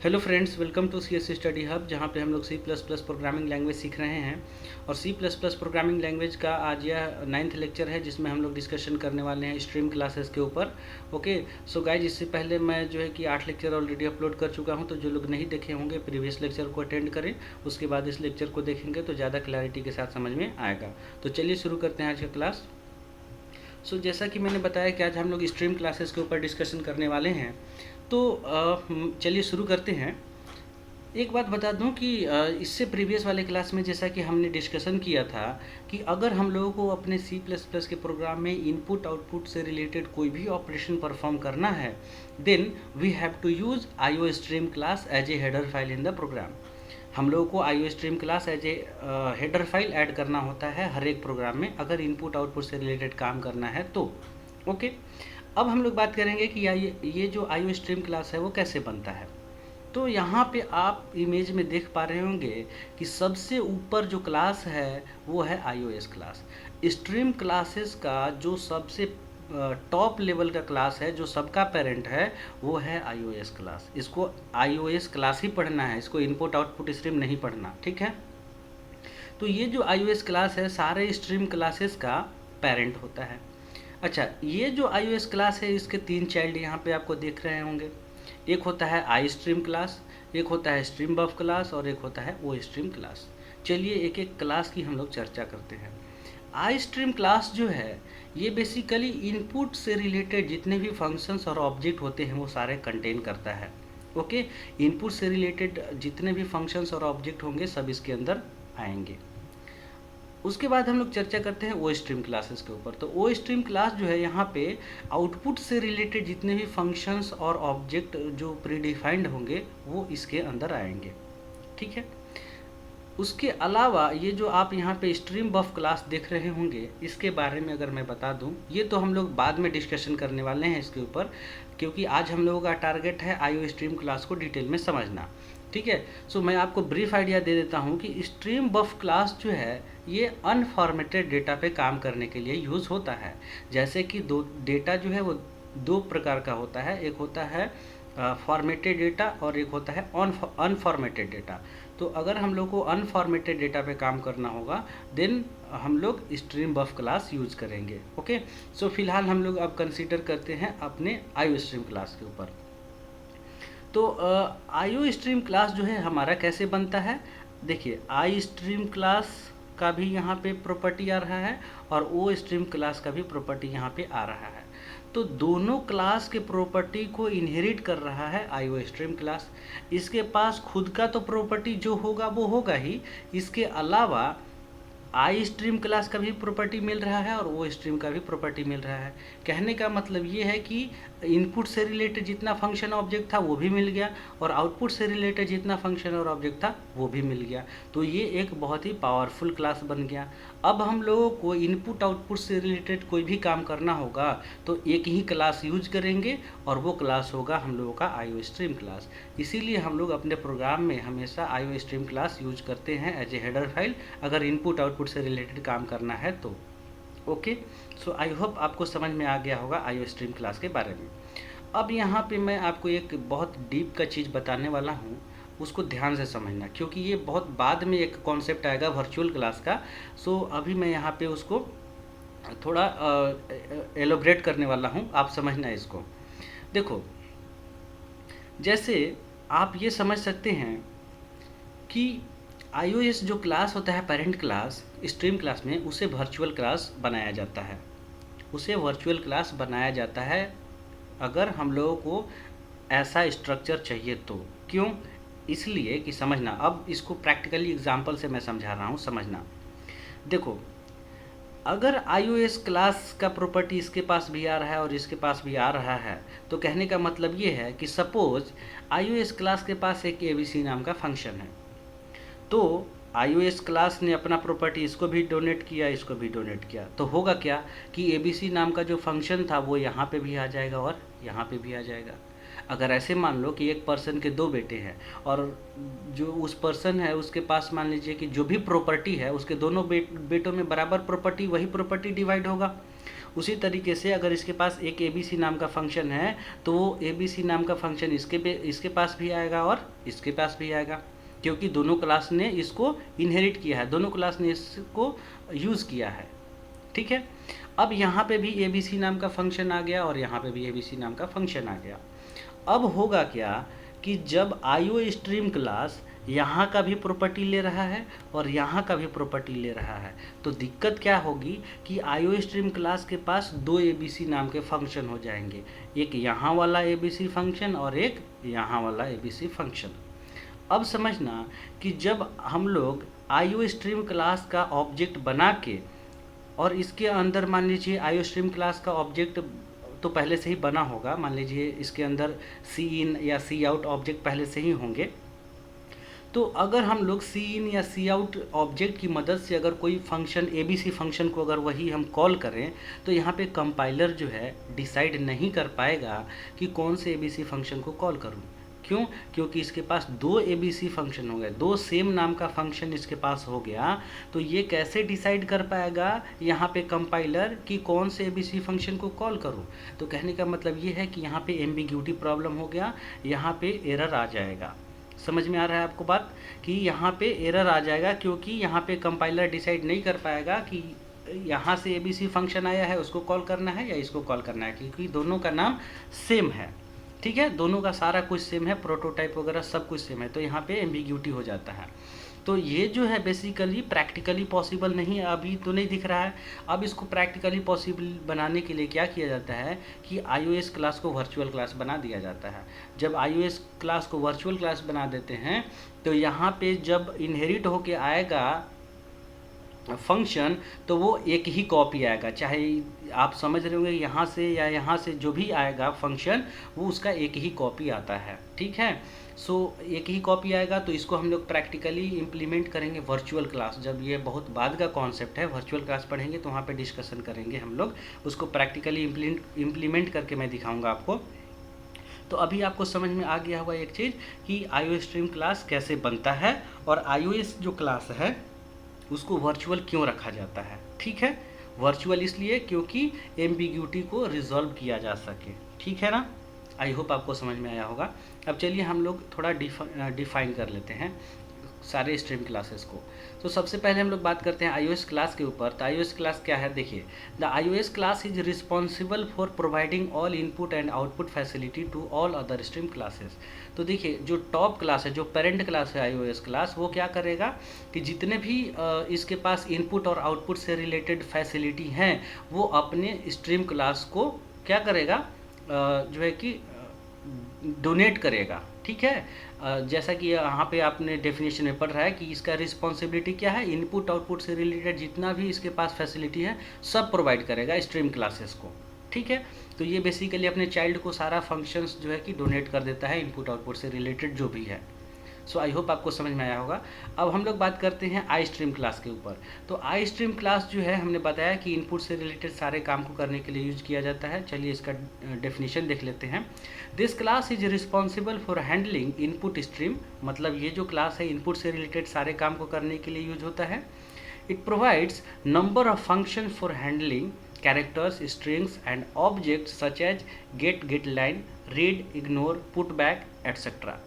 Hello friends, welcome to C S study hub, जहाँ पे हम लोग C plus plus programming language सीख रहे हैं। और C plus plus programming language का आज यह 9th लेक्चर है, जिसमें हम लोग डिस्कशन करने वाले हैं स्ट्रीम क्लासेस के ऊपर। ओके, सो गाइज, इससे पहले मैं जो है कि 8 लेक्चर ऑलरेडी अपलोड कर चुका हूँ, तो जो लोग नहीं देखे होंगे प्रीवियस लेक्चर को अटेंड करें, उसके बाद इस लेक्चर को देखेंगे तो ज़्यादा क्लैरिटी के साथ समझ में आएगा। तो चलिए शुरू करते हैं आज का क्लास। जैसा कि मैंने बताया कि आज हम लोग स्ट्रीम क्लासेस के ऊपर डिस्कशन करने वाले हैं, तो चलिए शुरू करते हैं। एक बात बता दूं कि इससे प्रीवियस वाले क्लास में जैसा कि हमने डिस्कशन किया था कि अगर हम लोगों को अपने सी प्लस प्लस के प्रोग्राम में इनपुट आउटपुट से रिलेटेड कोई भी ऑपरेशन परफॉर्म करना है, then we have to use IO stream class as a header file in the program. हम लोगों को IO stream class as a header file add करना होता है हर एक प्रोग्राम में, अगर इनपुट आउटपुट से रिलेटेड काम करना है तो। ओके, अब हम लोग बात करेंगे कि ये जो आईओ स्ट्रीम क्लास है वो कैसे बनता है। तो यहाँ पे आप इमेज में देख पा रहे होंगे कि सबसे ऊपर जो क्लास है वो है iOS क्लास। स्ट्रीम क्लासेस का जो सबसे टॉप लेवल का क्लास है, जो सबका पेरेंट है, वो है iOS क्लास। इसको iOS क्लास ही पढ़ना है, इसको इनपुट आउटपुट स्ट्रीम नहीं पढ़ना, ठीक है। तो ये जो iOS क्लास है सारे स्ट्रीम क्लासेस का पेरेंट होता है। अच्छा, ये जो iOS क्लास है इसके 3 चाइल्ड यहाँ पे आपको देख रहे होंगे। एक होता है आई स्ट्रीम क्लास, एक होता है स्ट्रीम बफ क्लास और एक होता है ओ स्ट्रीम क्लास। चलिए एक एक क्लास की हम लोग चर्चा करते हैं। आई स्ट्रीम क्लास जो है ये बेसिकली इनपुट से रिलेटेड जितने भी फंक्शंस और ऑब्जेक्ट होते हैं वो सारे कंटेन करता है। ओके, इनपुट से रिलेटेड जितने भी फंक्शंस और ऑब्जेक्ट होंगे सब इसके अंदर आएंगे। उसके बाद हम लोग चर्चा करते हैं ओ स्ट्रीम क्लासेस के ऊपर। तो ओ स्ट्रीम क्लास जो है यहाँ पे आउटपुट से रिलेटेड जितने भी फंक्शंस और ऑब्जेक्ट जो प्रीडिफाइंड होंगे वो इसके अंदर आएंगे, ठीक है। उसके अलावा ये जो आप यहाँ पे स्ट्रीम बफ क्लास देख रहे होंगे, इसके बारे में अगर मैं बता दूँ, ये तो हम लोग बाद में डिस्कशन करने वाले हैं इसके ऊपर, क्योंकि आज हम लोगों का टारगेट है आईओ स्ट्रीम क्लास को डिटेल में समझना, ठीक है। मैं आपको ब्रीफ आइडिया दे देता हूँ कि स्ट्रीम बफ क्लास जो है ये अनफॉर्मेटेड डेटा पे काम करने के लिए यूज़ होता है। जैसे कि दो डेटा जो है वो दो प्रकार का होता है, एक होता है फॉर्मेटेड डेटा और एक होता है अनफॉर्मेटेड डेटा। तो अगर हम लोग को अनफॉर्मेटेड डेटा पे काम करना होगा देन हम लोग स्ट्रीम बफ क्लास यूज करेंगे। ओके, फिलहाल हम लोग अब कंसीडर करते हैं अपने आईओ स्ट्रीम क्लास के ऊपर। तो आईओ स्ट्रीम क्लास जो है हमारा कैसे बनता है, देखिए आई स्ट्रीम क्लास का भी यहाँ पे प्रॉपर्टी आ रहा है और ओ स्ट्रीम क्लास का भी प्रॉपर्टी यहाँ पे आ रहा है। तो दोनों क्लास के प्रॉपर्टी को इनहेरिट कर रहा है आईओ स्ट्रीम क्लास। इसके पास खुद का तो प्रॉपर्टी जो होगा वो होगा ही, इसके अलावा आई स्ट्रीम क्लास का भी प्रॉपर्टी मिल रहा है और ओ स्ट्रीम का भी प्रॉपर्टी मिल रहा है। कहने का मतलब ये है कि इनपुट से रिलेटेड जितना फंक्शन ऑब्जेक्ट था वो भी मिल गया और आउटपुट से रिलेटेड जितना फंक्शन और ऑब्जेक्ट था वो भी मिल गया। तो ये एक बहुत ही पावरफुल क्लास बन गया। अब हम लोगों को इनपुट आउटपुट से रिलेटेड कोई भी काम करना होगा तो एक ही क्लास यूज करेंगे और वो क्लास होगा हम लोगों का आईओ स्ट्रीम क्लास। इसीलिए हम लोग अपने प्रोग्राम में हमेशा आईओ स्ट्रीम क्लास यूज करते हैं एज ए हेडर फाइल, अगर इनपुट आउटपुट से रिलेटेड काम करना है तो। ओके, आई होप आपको समझ में आ गया होगा आईओ स्ट्रीम क्लास के बारे में। अब यहाँ पे मैं आपको एक बहुत डीप का चीज़ बताने वाला हूँ, उसको ध्यान से समझना, क्योंकि ये बहुत बाद में एक कॉन्सेप्ट आएगा वर्चुअल क्लास का। अभी मैं यहाँ पे उसको थोड़ा एलोब्रेट करने वाला हूँ, आप समझना इसको। देखो, जैसे आप ये समझ सकते हैं कि iOS जो क्लास होता है पेरेंट क्लास स्ट्रीम क्लास में, उसे वर्चुअल क्लास बनाया जाता है। उसे वर्चुअल क्लास बनाया जाता है अगर हम लोगों को ऐसा स्ट्रक्चर चाहिए तो। क्यों? इसलिए कि समझना, अब इसको प्रैक्टिकली एग्जांपल से मैं समझा रहा हूँ, समझना। देखो, अगर iOS क्लास का प्रॉपर्टी इसके पास भी आ रहा है और इसके पास भी आ रहा है, तो कहने का मतलब ये है कि सपोज iOS क्लास के पास एक ABC नाम का फंक्शन है, तो iOS क्लास ने अपना प्रॉपर्टी इसको भी डोनेट किया, इसको भी डोनेट किया, तो होगा क्या कि ABC नाम का जो फंक्शन था वो यहाँ पे भी आ जाएगा और यहाँ पे भी आ जाएगा। अगर ऐसे मान लो कि एक पर्सन के 2 बेटे हैं और जो उस पर्सन है उसके पास मान लीजिए कि जो भी प्रॉपर्टी है उसके दोनों बेटों में बराबर प्रॉपर्टी, वही प्रॉपर्टी डिवाइड होगा। उसी तरीके से अगर इसके पास एक ABC नाम का फंक्शन है तो वो ABC नाम का फंक्शन इसके पास भी आएगा और इसके पास भी आएगा, क्योंकि दोनों क्लास ने इसको इनहेरिट किया है, दोनों क्लास ने इसको यूज़ किया है। ठीक है, अब यहाँ पे भी ABC नाम का फंक्शन आ गया और यहाँ पे भी ABC नाम का फंक्शन आ गया। अब होगा क्या कि जब IOStream क्लास यहाँ का भी प्रॉपर्टी ले रहा है और यहाँ का भी प्रॉपर्टी ले रहा है, तो दिक्कत क्या होगी कि IOStream क्लास के पास दो ABC नाम के फंक्शन हो जाएंगे, एक यहाँ वाला ABC फंक्शन और एक यहाँ वाला ABC फंक्शन। अब समझना कि जब हम लोग IOStream क्लास का ऑब्जेक्ट बना के और इसके अंदर मान लीजिए IOStream क्लास का ऑब्जेक्ट तो पहले से ही बना होगा, मान लीजिए इसके अंदर Cin या Cout ऑब्जेक्ट पहले से ही होंगे, तो अगर हम लोग Cin या Cout ऑब्जेक्ट की मदद से अगर कोई फंक्शन ABC फंक्शन को अगर वही हम कॉल करें तो यहाँ पे कंपाइलर जो है डिसाइड नहीं कर पाएगा कि कौन से ABC फंक्शन को कॉल करूँ। क्यों? क्योंकि इसके पास दो ABC फंक्शन हो गए, दो सेम नाम का फंक्शन इसके पास हो गया, तो ये कैसे डिसाइड कर पाएगा यहाँ पे कंपाइलर कि कौन से ABC फंक्शन को कॉल करूँ। तो कहने का मतलब ये है कि यहाँ पे एम्बिग्यूटी प्रॉब्लम हो गया, यहाँ पे एरर आ जाएगा। समझ में आ रहा है आपको बात कि यहाँ पे एरर आ जाएगा, क्योंकि यहाँ पे कंपाइलर डिसाइड नहीं कर पाएगा कि यहाँ से ABC फंक्शन आया है उसको कॉल करना है या इसको कॉल करना है, क्योंकि दोनों का नाम सेम है। ठीक है, दोनों का सारा कुछ सेम है, प्रोटोटाइप वगैरह सब कुछ सेम है, तो यहाँ पे एम्बिग्यूटी हो जाता है। तो ये जो है बेसिकली प्रैक्टिकली पॉसिबल नहीं है, अभी तो नहीं दिख रहा है। अब इसको प्रैक्टिकली पॉसिबल बनाने के लिए क्या किया जाता है कि iOS क्लास को वर्चुअल क्लास बना दिया जाता है। जब iOS क्लास को वर्चुअल क्लास बना देते हैं तो यहाँ पे जब इनहेरिट होके आएगा फंक्शन तो वो एक ही कॉपी आएगा, चाहे आप समझ रहे होंगे यहाँ से या यहाँ से जो भी आएगा फंक्शन वो उसका एक ही कॉपी आता है। ठीक है, सो एक ही कॉपी आएगा। तो इसको हम लोग प्रैक्टिकली इम्प्लीमेंट करेंगे वर्चुअल क्लास, जब ये बहुत बाद का कॉन्सेप्ट है, वर्चुअल क्लास पढ़ेंगे तो वहाँ पे डिस्कशन करेंगे हम लोग, उसको प्रैक्टिकली इम्प्लीमेंट करके मैं दिखाऊँगा आपको। तो अभी आपको समझ में आ गया होगा एक चीज़ कि IOStream क्लास कैसे बनता है और iOS जो क्लास है उसको वर्चुअल क्यों रखा जाता है। ठीक है, वर्चुअल इसलिए क्योंकि एम्बिग्यूटी को रिजॉल्व किया जा सके। ठीक है ना, आई होप आपको समझ में आया होगा। अब चलिए हम लोग थोड़ा डिफाइन कर लेते हैं सारे स्ट्रीम क्लासेस को। तो सबसे पहले हम लोग बात करते हैं iOS क्लास के ऊपर। तो iOS क्लास क्या है, देखिए, the iOS class is responsible for providing all input and output facility to all other stream classes. तो देखिए, जो टॉप क्लास है, जो पेरेंट क्लास है iOS क्लास, वो क्या करेगा कि जितने भी इसके पास इनपुट और आउटपुट से रिलेटेड फैसिलिटी हैं वो अपने स्ट्रीम क्लास को क्या करेगा, जो है कि डोनेट करेगा। ठीक है, जैसा कि यहाँ पे आपने डेफिनेशन में पढ़ रहा है कि इसका रिस्पॉन्सिबिलिटी क्या है, इनपुट आउटपुट से रिलेटेड जितना भी इसके पास फैसिलिटी है सब प्रोवाइड करेगा स्ट्रीम क्लासेस को। ठीक है, तो ये बेसिकली अपने चाइल्ड को सारा फंक्शंस जो है कि डोनेट कर देता है इनपुट आउटपुट से रिलेटेड जो भी है। सो आई होप आपको समझ में आया होगा। अब हम लोग बात करते हैं iStream क्लास के ऊपर। तो iStream क्लास जो है हमने बताया कि इनपुट से रिलेटेड सारे काम को करने के लिए यूज किया जाता है। चलिए इसका डेफिनेशन देख लेते हैं। This class is responsible for handling input stream, मतलब ये जो क्लास है इनपुट से रिलेटेड सारे काम को करने के लिए यूज होता है। It provides number of function for handling characters, strings and objects such as get, getLine, read, ignore, put back, etc.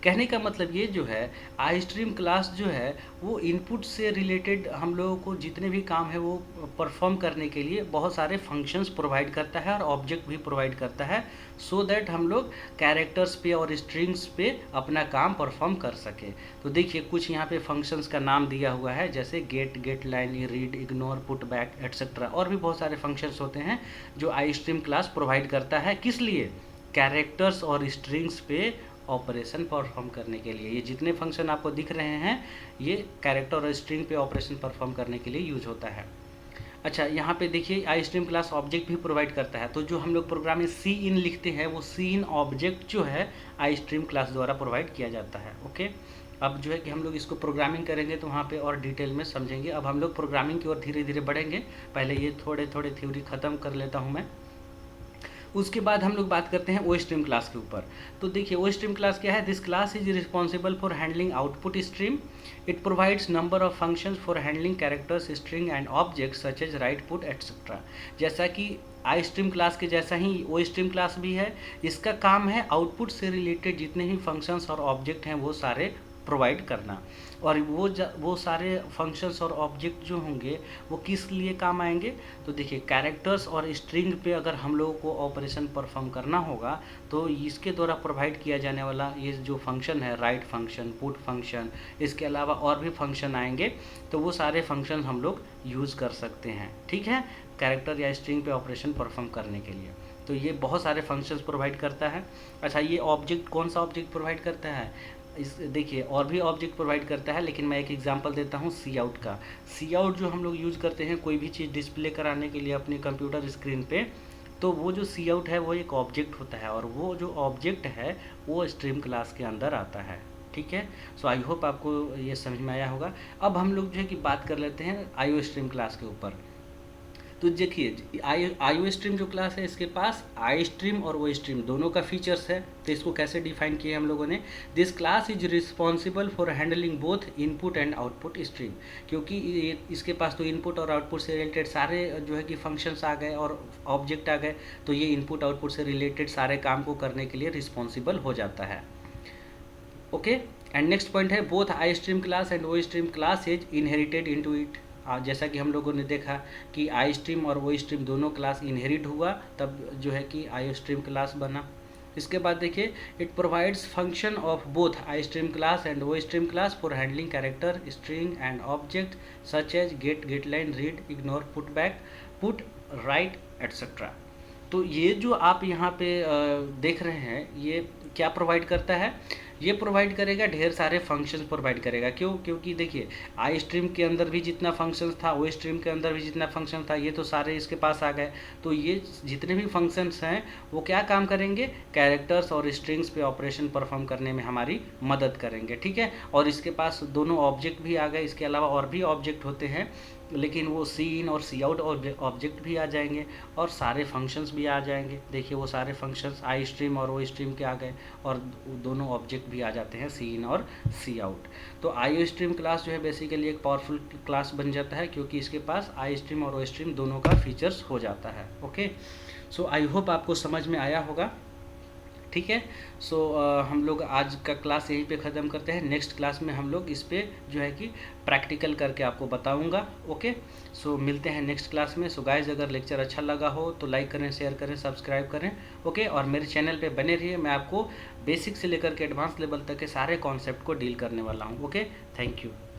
कहने का मतलब ये जो है iStream क्लास जो है वो इनपुट से रिलेटेड हम लोगों को जितने भी काम है वो परफॉर्म करने के लिए बहुत सारे फंक्शंस प्रोवाइड करता है और ऑब्जेक्ट भी प्रोवाइड करता है, सो दैट हम लोग कैरेक्टर्स पे और स्ट्रिंग्स पे अपना काम परफॉर्म कर सके। तो देखिए कुछ यहाँ पे फंक्शंस का नाम दिया हुआ है, जैसे गेट, गेटलाइन, read, ignore, put back, etcetera, और भी बहुत सारे फंक्शंस होते हैं जो iStream क्लास प्रोवाइड करता है। किस लिए? कैरेक्टर्स और स्ट्रिंग्स पे ऑपरेशन परफॉर्म करने के लिए। ये जितने फंक्शन आपको दिख रहे हैं ये कैरेक्टर और स्ट्रिंग पे ऑपरेशन परफॉर्म करने के लिए यूज होता है। अच्छा, यहाँ पे देखिए iStream क्लास ऑब्जेक्ट भी प्रोवाइड करता है। तो जो हम लोग प्रोग्राम में Cin लिखते हैं वो Cin ऑब्जेक्ट जो है iStream क्लास द्वारा प्रोवाइड किया जाता है। ओके, अब जो है कि हम लोग इसको प्रोग्रामिंग करेंगे तो वहाँ पे और डिटेल में समझेंगे। अब हम लोग प्रोग्रामिंग की ओर धीरे धीरे बढ़ेंगे, पहले ये थोड़े थोड़े थ्योरी ख़त्म कर लेता हूँ मैं। उसके बाद हम लोग बात करते हैं ओ स्ट्रीम क्लास के ऊपर। तो देखिए ओ स्ट्रीम क्लास क्या है, this class is responsible for handling output stream. It provides number of functions for handling characters, string and objects such as write, put etcetera. जैसा कि आई स्ट्रीम क्लास के जैसा ही ओ स्ट्रीम क्लास भी है, इसका काम है आउटपुट से रिलेटेड जितने भी फंक्शंस और ऑब्जेक्ट हैं वो सारे प्रोवाइड करना। और वो सारे फंक्शंस और ऑब्जेक्ट जो होंगे वो किस लिए काम आएंगे, तो देखिए कैरेक्टर्स और स्ट्रिंग पे अगर हम लोगों को ऑपरेशन परफॉर्म करना होगा तो इसके द्वारा प्रोवाइड किया जाने वाला ये जो फंक्शन है, राइट फंक्शन, पुट फंक्शन, इसके अलावा और भी फंक्शन आएंगे, तो वो सारे फंक्शन हम लोग यूज़ कर सकते हैं, ठीक है, कैरेक्टर या स्ट्रिंग पे ऑपरेशन परफॉर्म करने के लिए। तो ये बहुत सारे फंक्शंस प्रोवाइड करता है। अच्छा, ये ऑब्जेक्ट कौन सा ऑब्जेक्ट प्रोवाइड करता है, इस देखिए और भी ऑब्जेक्ट प्रोवाइड करता है, लेकिन मैं एक एग्जांपल देता हूँ सी आउट का। सी आउट जो हम लोग यूज़ करते हैं कोई भी चीज़ डिस्प्ले कराने के लिए अपने कंप्यूटर स्क्रीन पे, तो वो जो सी आउट है वो एक ऑब्जेक्ट होता है, और वो जो ऑब्जेक्ट है वो स्ट्रीम क्लास के अंदर आता है, ठीक है। सो आई होप आपको ये समझ में आया होगा। अब हम लोग जो है कि बात कर लेते हैं आई स्ट्रीम क्लास के ऊपर। तो देखिए आई स्ट्रीम जो क्लास है इसके पास आई स्ट्रीम और ओ स्ट्रीम दोनों का फीचर्स है। तो इसको कैसे डिफाइन किया हम लोगों ने, this class is responsible for handling both input and output stream. क्योंकि इसके पास तो इनपुट और आउटपुट से रिलेटेड सारे जो है कि फंक्शंस आ गए और ऑब्जेक्ट आ गए, तो ये इनपुट आउटपुट से रिलेटेड सारे काम को करने के लिए रिस्पॉन्सिबल हो जाता है। ओके, एंड नेक्स्ट पॉइंट है both I stream class and O stream class is inherited into it. जैसा कि हम लोगों ने देखा कि आई स्ट्रीम और ओ स्ट्रीम दोनों क्लास इनहेरिट हुआ, तब जो है कि आई स्ट्रीम क्लास बना। इसके बाद देखिए it provides function of both I stream class and O stream class for handling character, string and object such as get, get line, read, ignore, put back, put write etcetera. तो ये जो आप यहाँ पे देख रहे हैं ये क्या प्रोवाइड करता है, ये प्रोवाइड करेगा ढेर सारे फंक्शंस प्रोवाइड करेगा। क्यों, क्योंकि देखिए आई स्ट्रीम के अंदर भी जितना फंक्शंस था, ओ स्ट्रीम के अंदर भी जितना फंक्शन था, ये तो सारे इसके पास आ गए। तो ये जितने भी फंक्शंस हैं वो क्या काम करेंगे, कैरेक्टर्स और स्ट्रिंग्स पे ऑपरेशन परफॉर्म करने में हमारी मदद करेंगे, ठीक है। और इसके पास दोनों ऑब्जेक्ट भी आ गए, इसके अलावा और भी ऑब्जेक्ट होते हैं, लेकिन वो सी इन और सी आउट ऑब्जेक्ट भी आ जाएंगे और सारे फंक्शंस भी आ जाएंगे। देखिए वो सारे फंक्शंस आई स्ट्रीम और ओ स्ट्रीम के आ गए और दोनों ऑब्जेक्ट भी आ जाते हैं, सी इन और सी आउट। तो आई स्ट्रीम क्लास जो है बेसिकली एक पावरफुल क्लास बन जाता है, क्योंकि इसके पास आई स्ट्रीम और ओ स्ट्रीम दोनों का फीचर्स हो जाता है। ओके, सो आई होप आपको समझ में आया होगा, ठीक है। सो हम लोग आज का क्लास यहीं पे ख़त्म करते हैं। नेक्स्ट क्लास में हम लोग इस पे जो है कि प्रैक्टिकल करके आपको बताऊंगा। ओके, सो मिलते हैं नेक्स्ट क्लास में। सो गाइज अगर लेक्चर अच्छा लगा हो तो लाइक करें, शेयर करें, सब्सक्राइब करें। ओके, और मेरे चैनल पे बने रहिए, मैं आपको बेसिक से लेकर के एडवांस लेवल तक के सारे कॉन्सेप्ट को डील करने वाला हूँ। Okay, thank you.